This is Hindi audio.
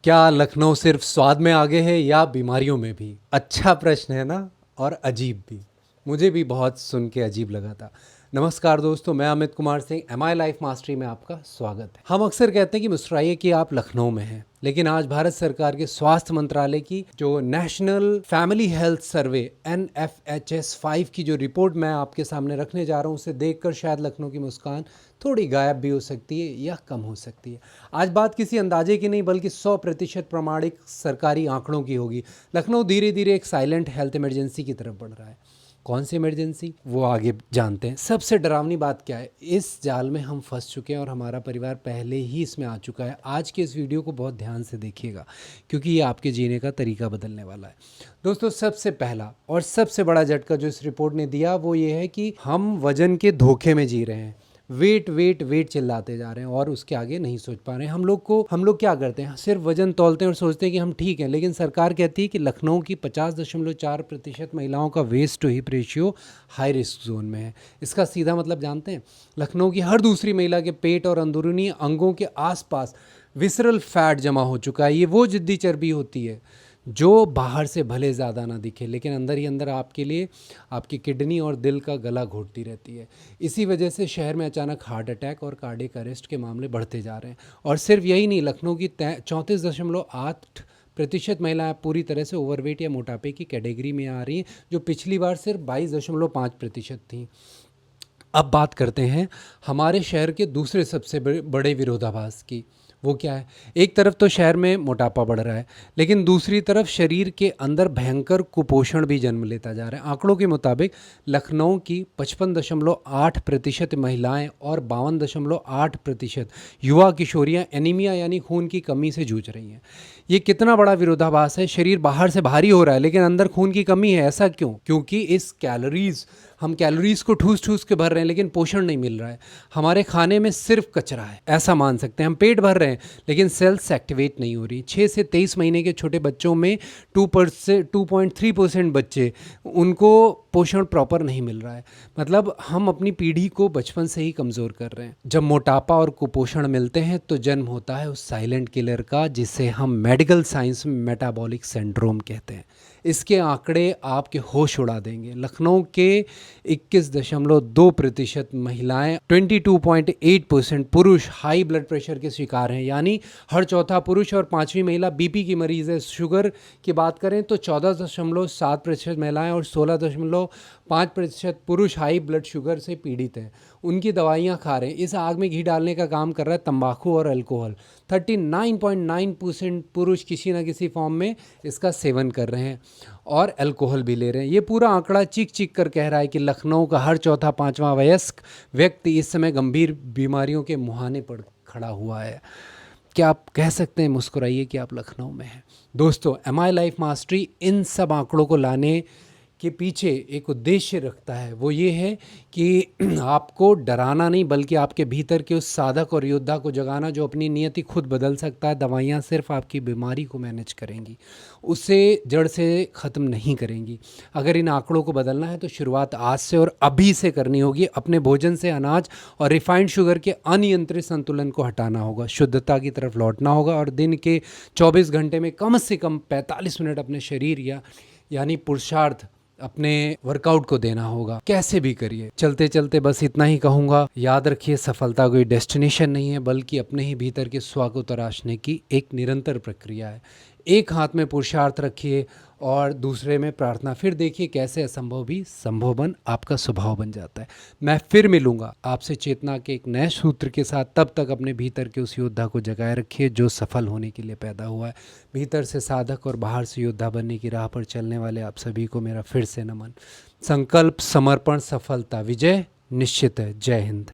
क्या लखनऊ सिर्फ स्वाद में आगे है या बीमारियों में भी? अच्छा प्रश्न है ना, और अजीब भी। मुझे भी बहुत सुन के अजीब लगा था। नमस्कार दोस्तों, मैं Amit Kumar Singh, MI life mastery में आपका स्वागत है। हम अक्सर कहते हैं कि मुस्कुराइए कि आप लखनऊ में हैं, लेकिन आज भारत सरकार के स्वास्थ्य मंत्रालय की जो national family health survey NFHS 5 की जो रिपोर्ट मैं आपके सामने रखने जा रहा हूँ, उसे देखकर शायद लखनऊ की मुस्कान थोड़ी गायब भी हो सकती है या कम हो सकती है। आज बात किसी अंदाजे की नहीं, बल्कि 100% प्रमाणिक सरकारी आंकड़ों की होगी। लखनऊ धीरे धीरे एक साइलेंट हेल्थ इमरजेंसी की तरफ बढ़ रहा है। कौन सी इमरजेंसी, वो आगे जानते हैं। सबसे डरावनी बात क्या है, इस जाल में हम फंस चुके हैं और हमारा परिवार पहले ही इसमें आ चुका है। आज के इस वीडियो को बहुत ध्यान से देखिएगा, क्योंकि ये आपके जीने का तरीका बदलने वाला है। दोस्तों, सबसे पहला और सबसे बड़ा झटका जो इस रिपोर्ट ने दिया वो ये है कि हम वजन के धोखे में जी रहे हैं। वेट वेट वेट चिल्लाते जा रहे हैं और उसके आगे नहीं सोच पा रहे हैं। हम लोग क्या करते हैं, सिर्फ वजन तौलते हैं और सोचते हैं कि हम ठीक हैं। लेकिन सरकार कहती है कि लखनऊ की 50.4% महिलाओं का waist to hip ratio high risk zone में है। इसका सीधा मतलब जानते हैं, लखनऊ की हर दूसरी महिला के पेट और अंदरूनी अंगों के आसपास विसरल फैट जमा हो चुका है। ये वो जिद्दी चर्बी होती है जो बाहर से भले ज़्यादा ना दिखे, लेकिन अंदर ही अंदर आपके लिए आपकी किडनी और दिल का गला घोटती रहती है। इसी वजह से शहर में अचानक हार्ट अटैक और कार्डियक अरेस्ट के मामले बढ़ते जा रहे हैं। और सिर्फ यही नहीं, लखनऊ की 34.8% महिलाएं पूरी तरह से ओवरवेट या मोटापे की कैटेगरी में आ रही हैं, जो पिछली बार सिर्फ 22.5% थी। अब बात करते हैं हमारे शहर के दूसरे सबसे बड़े विरोधाभास की। वो क्या है, एक तरफ तो शहर में मोटापा बढ़ रहा है, लेकिन दूसरी तरफ शरीर के अंदर भयंकर कुपोषण भी जन्म लेता जा रहा है। आंकड़ों के मुताबिक लखनऊ की 55.8% महिलाएं और 52.8% युवा किशोरियां एनीमिया यानी खून की कमी से जूझ रही हैं। ये कितना बड़ा विरोधाभास है। शरीर बाहर से भारी हो रहा है, लेकिन अंदर खून की कमी है। ऐसा क्यों? क्योंकि हम कैलोरीज को ठूस ठूस के भर रहे हैं, लेकिन पोषण नहीं मिल रहा है। हमारे खाने में सिर्फ कचरा है, ऐसा मान सकते हैं। हम पेट भर रहे हैं, लेकिन सेल्स एक्टिवेट नहीं हो रही। 6 से 23 महीने के छोटे बच्चों में 2.3% बच्चे, उनको पोषण प्रॉपर नहीं मिल रहा है। मतलब हम अपनी पीढ़ी को बचपन से ही कमज़ोर कर रहे हैं। जब मोटापा और कुपोषण मिलते हैं तो जन्म होता है उस साइलेंट किलर का, जिसे हम मेडिकल साइंस में मेटाबॉलिक सिंड्रोम कहते हैं। इसके आंकड़े आपके होश उड़ा देंगे। लखनऊ के 21.2% महिलाएं, 22.8% पुरुष हाई ब्लड प्रेशर के शिकार हैं, यानी हर चौथा पुरुष और 5वीं महिला बीपी की मरीज़ है। शुगर की बात करें तो 14.7% महिलाएं और 16.5% पुरुष हाई ब्लड शुगर से पीड़ित हैं। उनकी दवाइयां खा रहे हैं। इस आग में घी डालने का काम कर रहा है तंबाकू और अल्कोहल। 39.9% पुरुष किसी न किसी फॉर्म में इसका सेवन कर रहे हैं और अल्कोहल भी ले रहे हैं। ये पूरा आंकड़ा चीख चीख कर कह रहा है कि लखनऊ का हर चौथा पांचवा वयस्क व्यक्ति इस समय गंभीर बीमारियों के मुहाने पर खड़ा हुआ है। क्या आप कह सकते हैं, मुस्कुराइए कि आप लखनऊ में हैं? दोस्तों, एमआई लाइफ मास्टरी इन सब आंकड़ों को लाने के पीछे एक उद्देश्य रखता है। वो ये है कि आपको डराना नहीं, बल्कि आपके भीतर के उस साधक और योद्धा को जगाना जो अपनी नियति खुद बदल सकता है। दवाइयाँ सिर्फ आपकी बीमारी को मैनेज करेंगी, उसे जड़ से ख़त्म नहीं करेंगी। अगर इन आंकड़ों को बदलना है तो शुरुआत आज से और अभी से करनी होगी। अपने भोजन से अनाज और रिफाइंड शुगर के अनियंत्रित संतुलन को हटाना होगा, शुद्धता की तरफ लौटना होगा और दिन के 24 घंटे में कम से कम 45 मिनट अपने शरीर यानी पुरुषार्थ, अपने वर्कआउट को देना होगा। कैसे भी करिए। चलते चलते बस इतना ही कहूँगा, याद रखिए, सफलता कोई डेस्टिनेशन नहीं है, बल्कि अपने ही भीतर के स्व को तराशने की एक निरंतर प्रक्रिया है। एक हाथ में पुरुषार्थ रखिए और दूसरे में प्रार्थना, फिर देखिए कैसे असंभव भी संभव बन आपका स्वभाव बन जाता है। मैं फिर मिलूंगा आपसे चेतना के एक नए सूत्र के साथ। तब तक अपने भीतर के उस योद्धा को जगाए रखिए जो सफल होने के लिए पैदा हुआ है। भीतर से साधक और बाहर से योद्धा बनने की राह पर चलने वाले आप सभी को मेरा फिर से नमन। संकल्प, समर्पण, सफलता, विजय निश्चित है। जय हिंद।